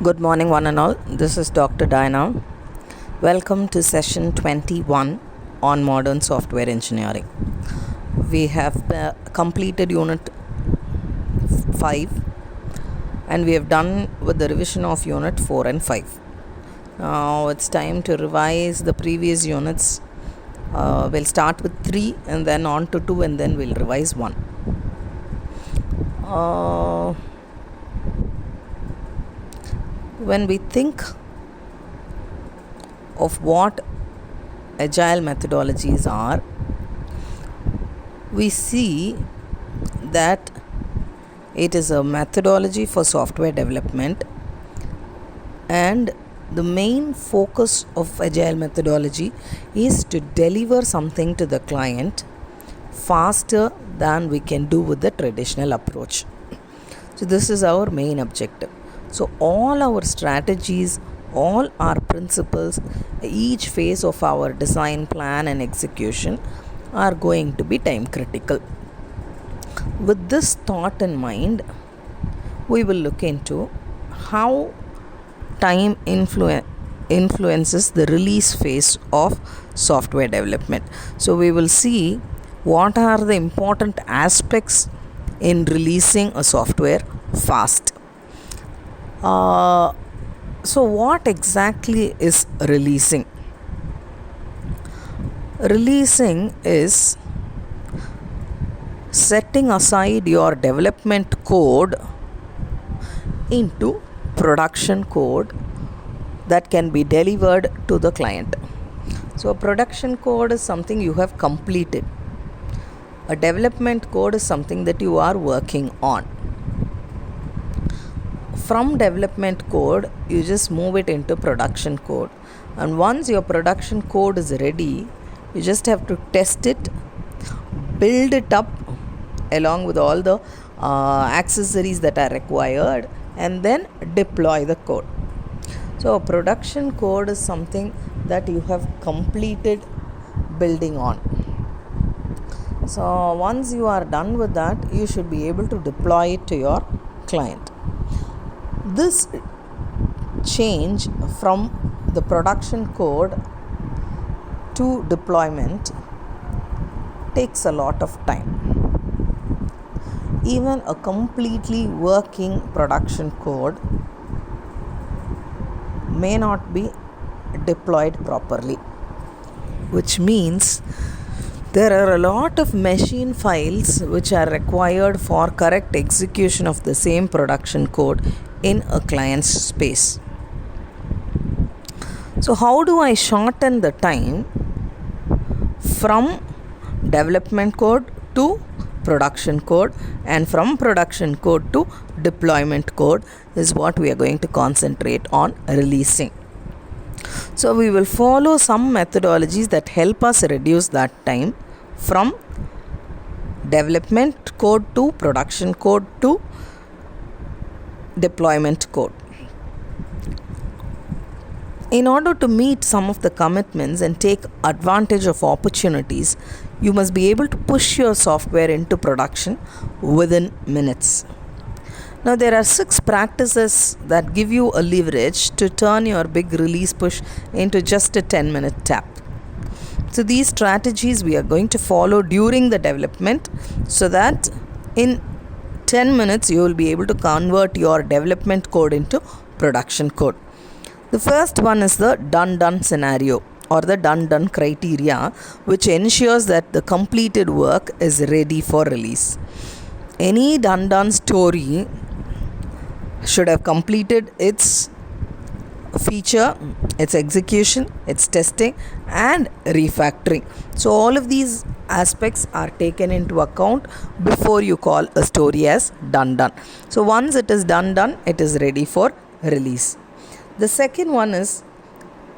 Good morning, one and all. This is Dr. Diana. Welcome to session 21 on modern software engineering. We have completed unit 5 and we have done with the revision of unit 4 and 5. Now it's time to revise the previous units. We'll start with 3 and then on to 2 and then we'll revise 1. When we think of what agile methodologies are, we see that it is a methodology for software development, and the main focus of agile methodology is to deliver something to the client faster than we can do with the traditional approach. So this is our main objective. So all our strategies, all our principles, each phase of our design, plan and execution are going to be time critical. With this thought in mind, we will look into how time influences the release phase of software development. So we will see what are the important aspects in releasing a software fast. So what exactly is releasing? Releasing is setting aside your development code into production code that can be delivered to the client. So production code is something you have completed. A development code is something that you are working on. From development code, you just move it into production code. And once your production code is ready, you just have to test it, build it up along with all the accessories that are required, and then deploy the code. So production code is something that you have completed building on. So once you are done with that, you should be able to deploy it to your client. This change from the production code to deployment takes a lot of time. Even a completely working production code may not be deployed properly, which means there are a lot of machine files which are required for correct execution of the same production code in a client's space. So how do I shorten the time from development code to production code, and from production code to deployment code is what we are going to concentrate on releasing. So we will follow some methodologies that help us reduce that time from development code to production code to deployment code. In order to meet some of the commitments and take advantage of opportunities, you must be able to push your software into production within minutes. Now there are 6 practices that give you a leverage to turn your big release push into just a 10-minute tap. So these strategies we are going to follow during the development, so that in 10 minutes you will be able to convert your development code into production code. The first one is the done scenario, or the done criteria, which ensures that the completed work is ready for release. Any done story should have completed its feature, its execution, its testing and refactoring. So all of these aspects are taken into account before you call a story as done. So once it is done, it is ready for release. The second one is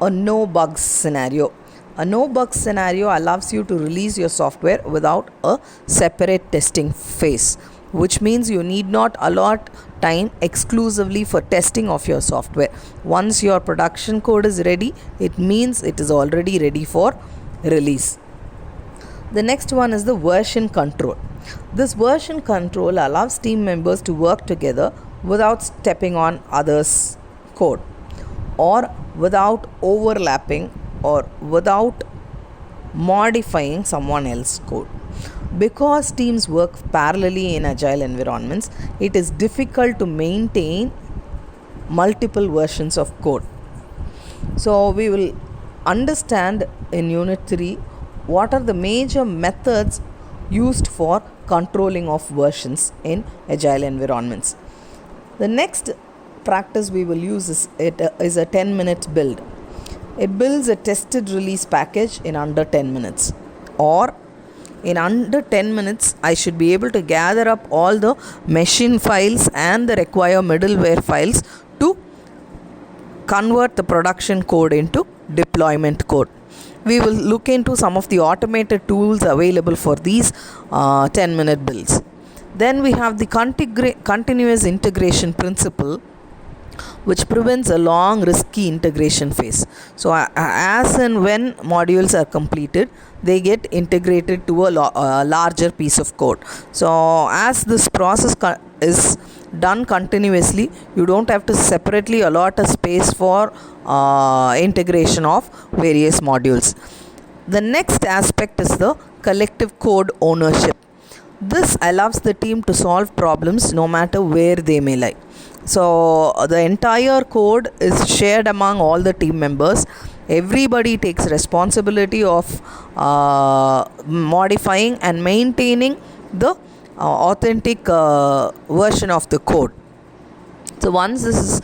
a no bugs scenario. A no bugs scenario allows you to release your software without a separate testing phase, which means you need not allot time exclusively for testing of your software. Once your production code is ready, it means it is already ready for release. The next one is the version control. This version control allows team members to work together without stepping on others' code, or without overlapping or without modifying someone else's code. Because teams work parallelly in agile environments, it is difficult to maintain multiple versions of code. So we will understand in Unit 3 what are the major methods used for controlling of versions in agile environments. The next practice we will use is a 10-minute build. It builds a tested release package in under 10 minutes. Or in under 10 minutes, I should be able to gather up all the machine files and the required middleware files to convert the production code into deployment code. We will look into some of the automated tools available for these 10-minute builds. Then we have the continuous integration principle, which prevents a long risky integration phase. So as and when modules are completed, they get integrated to a larger piece of code. So as this process is done continuously, you don't have to separately allot a space for integration of various modules. The next aspect is the collective code ownership. This allows the team to solve problems no matter where they may lie. So the entire code is shared among all the team members. Everybody takes responsibility of modifying and maintaining the authentic version of the code. So once this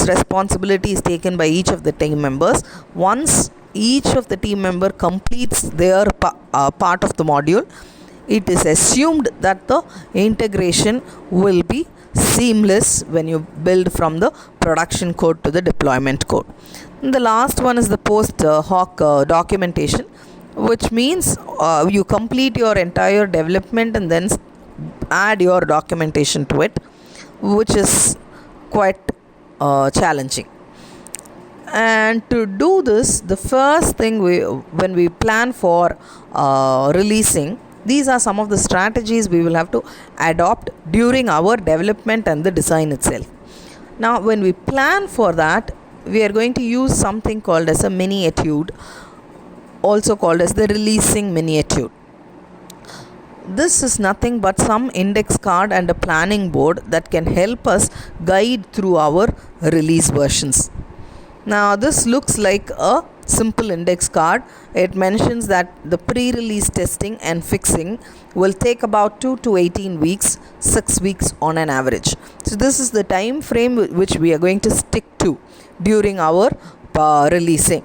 responsibility is taken by each of the team members, once each of the team member completes their part of the module, it is assumed that the integration will be seamless when you build from the production code to the deployment code. And the last one is the post hoc documentation, which means you complete your entire development and then add your documentation to it, which is quite challenging. And to do this, the first thing when we plan for releasing, these are some of the strategies we will have to adopt during our development and the design itself. Now, when we plan for that, we are going to use something called as a mini etude, also called as the releasing mini etude. This is nothing but some index card and a planning board that can help us guide through our release versions. Now, this looks like a simple index card. It mentions that the pre-release testing and fixing will take about 2 to 18 weeks, 6 weeks on an average. So this is the time frame which we are going to stick to during our releasing.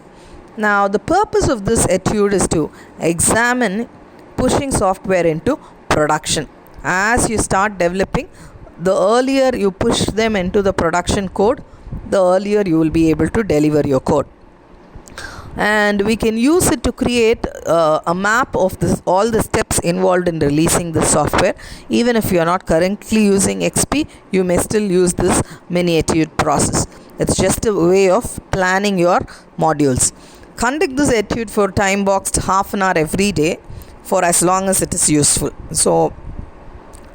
Now, the purpose of this etude is to examine pushing software into production. As you start developing, the earlier you push them into the production code, the earlier you will be able to deliver your code. And we can use it to create a map of all the steps involved in releasing the software. Even if you are not currently using XP, you may still use this mini etude process. It's just a way of planning your modules. Conduct this etude for time boxed half an hour every day for as long as it is useful. So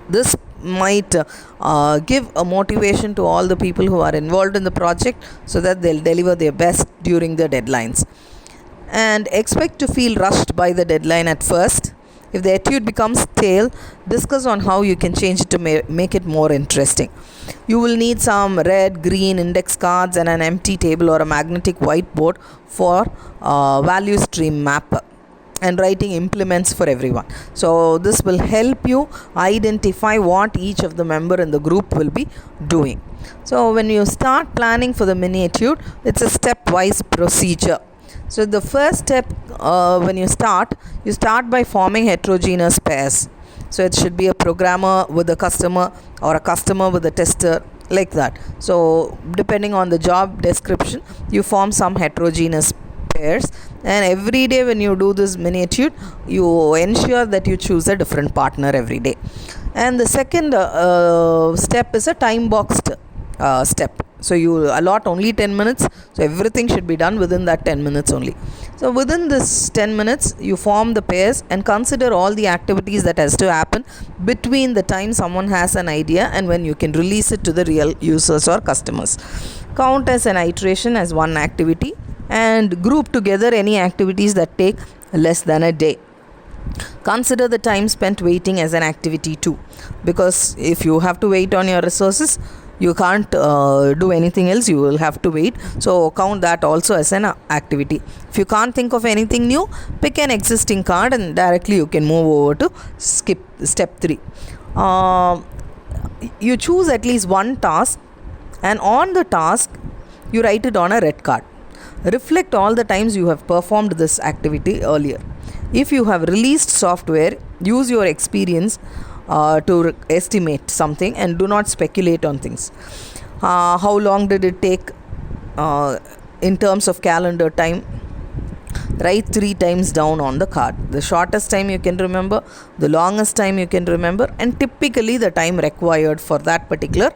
this might give a motivation to all the people who are involved in the project so that they'll deliver their best during the deadlines. And expect to feel rushed by the deadline at first. If the etude becomes stale, discuss on how you can change it to make it more interesting. You will need some red, green index cards and an empty table or a magnetic whiteboard for value stream map and writing implements for everyone. So this will help you identify what each of the member in the group will be doing. So when you start planning for the mini etude, it's a stepwise procedure. So the first step when you start by forming heterogeneous pairs. So it should be a programmer with a customer or a customer with a tester, like that. So depending on the job description, you form some heterogeneous pairs, and every day when you do this mini etude, you ensure that you choose a different partner every day. And the second step is a time boxed step. So you allot only 10 minutes. So everything should be done within that 10 minutes only. So within this 10 minutes, you form the pairs and consider all the activities that has to happen between the time someone has an idea and when you can release it to the real users or customers. count as an iteration as one activity, and group together any activities that take less than a day. Consider the time spent waiting as an activity too, because if you have to wait on your resources, you can't do anything else, you will have to wait. So count that also as an activity. If you can't think of anything new, pick an existing card and directly you can move over to skip step 3. You choose at least one task, and on the task you write it on a red card. Reflect all the times you have performed this activity earlier. If you have released software, use your experience to estimate something and do not speculate on things. How long did it take in terms of calendar time? Write 3 times down on the card. The shortest time you can remember, the longest time you can remember, and typically the time required for that particular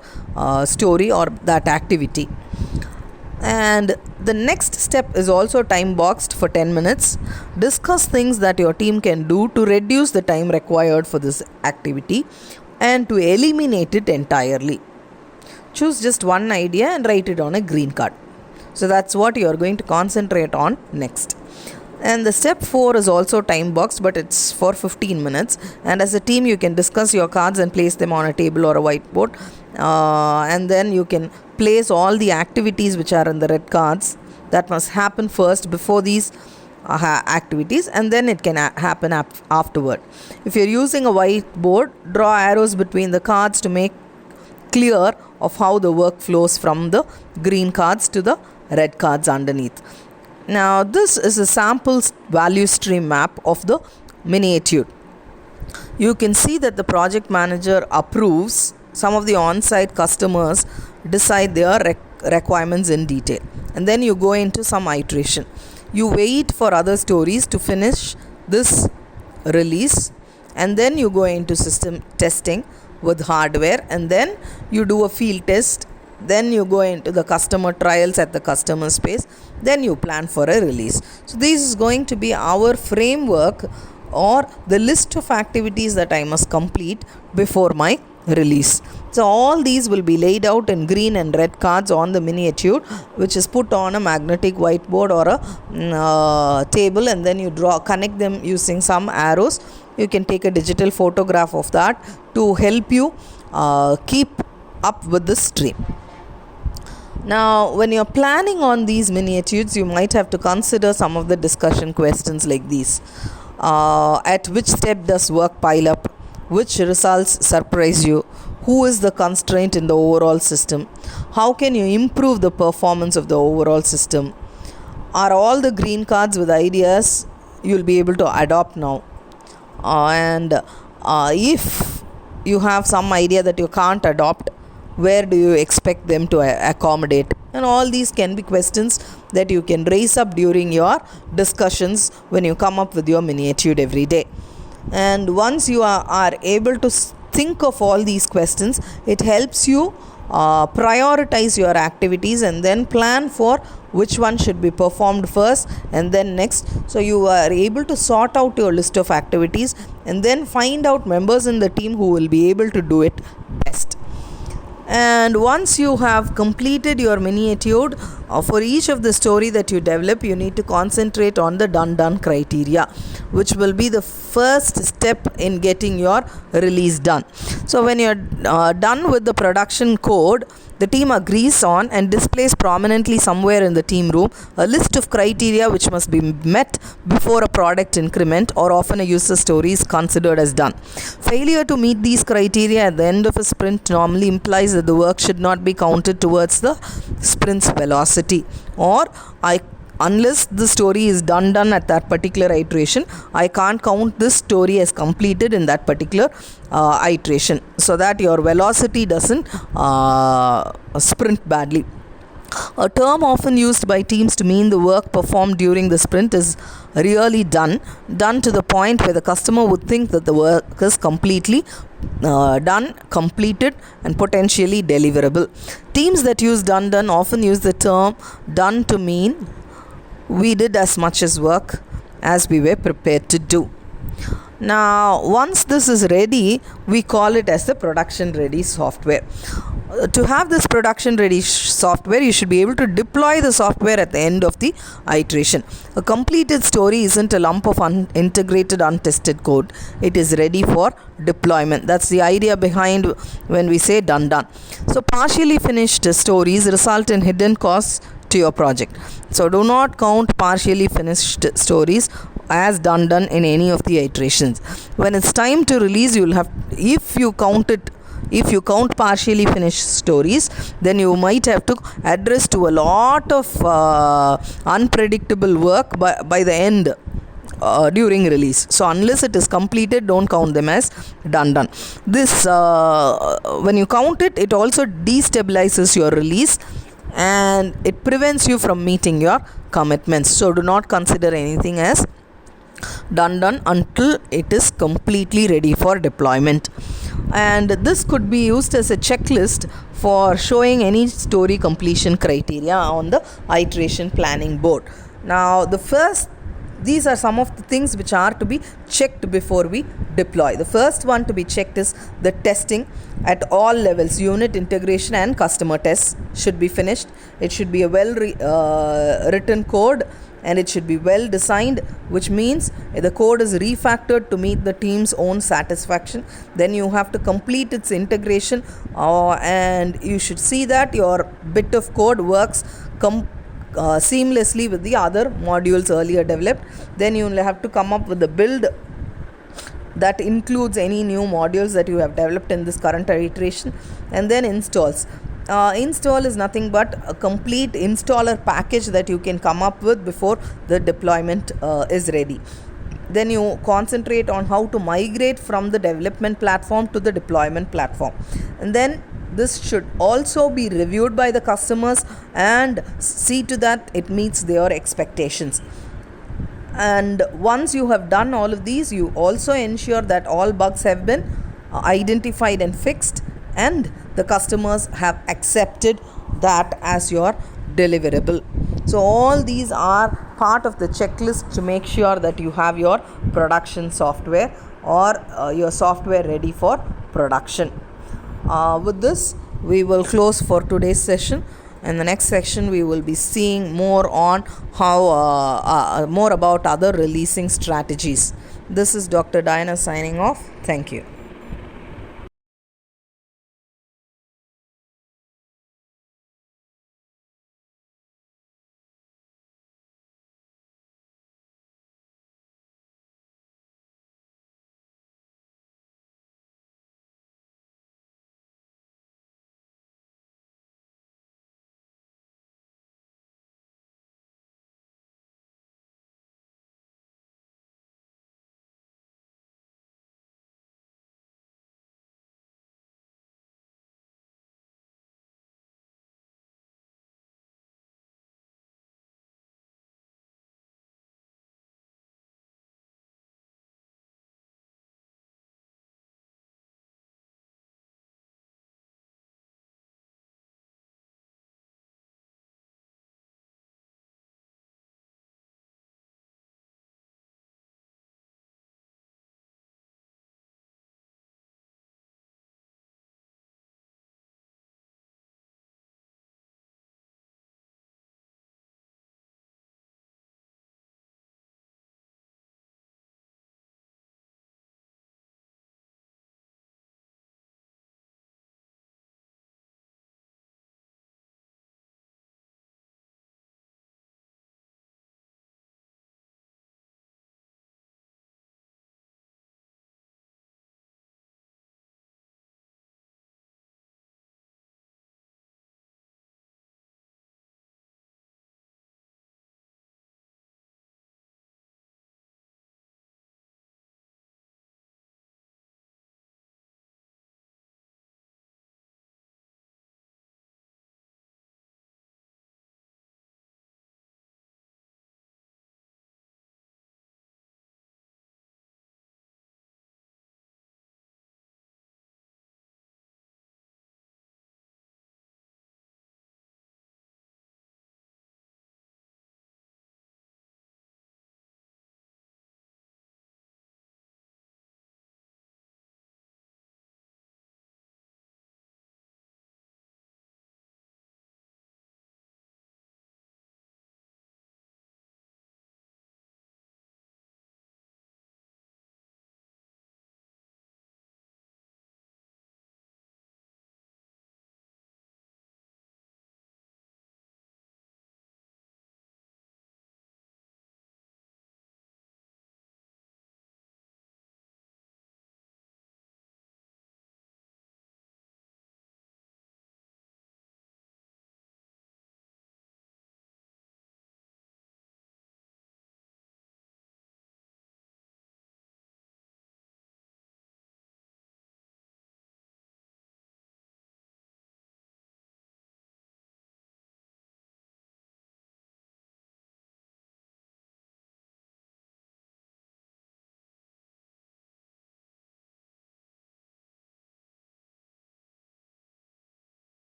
story or that activity. And the next step is also time boxed for 10 minutes. Discuss things that your team can do to reduce the time required for this activity and to eliminate it entirely. Choose just one idea and write it on a green card. So that's what you are going to concentrate on next. And the step 4 is also time boxed, but it's for 15 minutes. And as a team, you can discuss your cards and place them on a table or a whiteboard. And then you can place all the activities which are in the red cards that must happen first before these activities, and then it can happen afterward. If you're using a whiteboard, draw arrows between the cards to make clear of how the work flows from the green cards to the red cards underneath. Now this is a sample value stream map of the miniature. You can see that the project manager approves. Some of the on-site customers decide their requirements in detail, and then you go into some iteration. You wait for other stories to finish this release, and then you go into system testing with hardware, and then you do a field test. Then you go into the customer trials at the customer space. Then you plan for a release. So this is going to be our framework or the list of activities that I must complete before my release. So all these will be laid out in green and red cards on the miniature, which is put on a magnetic whiteboard or a table, and then you connect them using some arrows. You can take a digital photograph of that to help you keep up with the stream. Now, when you're planning on these miniatures, you might have to consider some of the discussion questions like these. At which step does work pile up? Which results surprise you? Who is the constraint in the overall system? How can you improve the performance of the overall system? Are all the green cards with ideas you'll be able to adopt now? And if you have some idea that you can't adopt, where do you expect them to accommodate? And all these can be questions that you can raise up during your discussions when you come up with your miniature every day. And once you are able to think of all these questions, it helps you prioritize your activities and then plan for which one should be performed first and then next. So you are able to sort out your list of activities and then find out members in the team who will be able to do it best. And once you have completed your miniature, for each of the story that you develop, you need to concentrate on the done criteria, which will be the first step in getting your release done. So when you're done with the production code, the team agrees on and displays prominently somewhere in the team room a list of criteria which must be met before a product increment or often a user story is considered as done. Failure to meet these criteria at the end of a sprint normally implies that the work should not be counted towards the sprint's velocity, or unless the story is done at that particular iteration, I can't count this story as completed in that particular iteration, so that your velocity doesn't sprint badly. A term often used by teams to mean the work performed during the sprint is really done to the point where the customer would think that the work is completely done, completed, and potentially deliverable. Teams that use done often use the term done to mean we did as much as work as we were prepared to do. Now, once this is ready, we call it as the production ready software. To have this production ready software, you should be able to deploy the software at the end of the iteration. A completed story isn't a lump of integrated untested code. It is ready for deployment. That's the idea behind when we say done. So partially finished stories result in hidden costs to your project. So do not count partially finished stories as done in any of the iterations. When it's time to release, you will have, if you count partially finished stories, then you might have to address to a lot of unpredictable work by the end during release. So unless it is completed, don't count them as done. This when you count it, it also destabilizes your release and it prevents you from meeting your commitments. So do not consider anything as done until it is completely ready for deployment. And this could be used as a checklist for showing any story completion criteria on the iteration planning board. Now these are some of the things which are to be checked before we deploy. The first one to be checked is the testing at all levels. Unit integration and customer tests should be finished. It should be a well written code and it should be well designed, which means the code is refactored to meet the team's own satisfaction. Then you have to complete its integration and you should see that your bit of code works seamlessly with the other modules earlier developed. Then you will have to come up with a build that includes any new modules that you have developed in this current iteration, and then installs. Install is nothing but a complete installer package that you can come up with before the deployment is ready. Then you concentrate on how to migrate from the development platform to the deployment platform, and then this should also be reviewed by the customers and see to that it meets their expectations. And once you have done all of these, you also ensure that all bugs have been identified and fixed, and the customers have accepted that as your deliverable. So all these are part of the checklist to make sure that you have your production software or your software ready for production. With this, we will close for today's session. In the next section, we will be seeing more on more about other releasing strategies. This is Dr. Diana signing off. Thank you.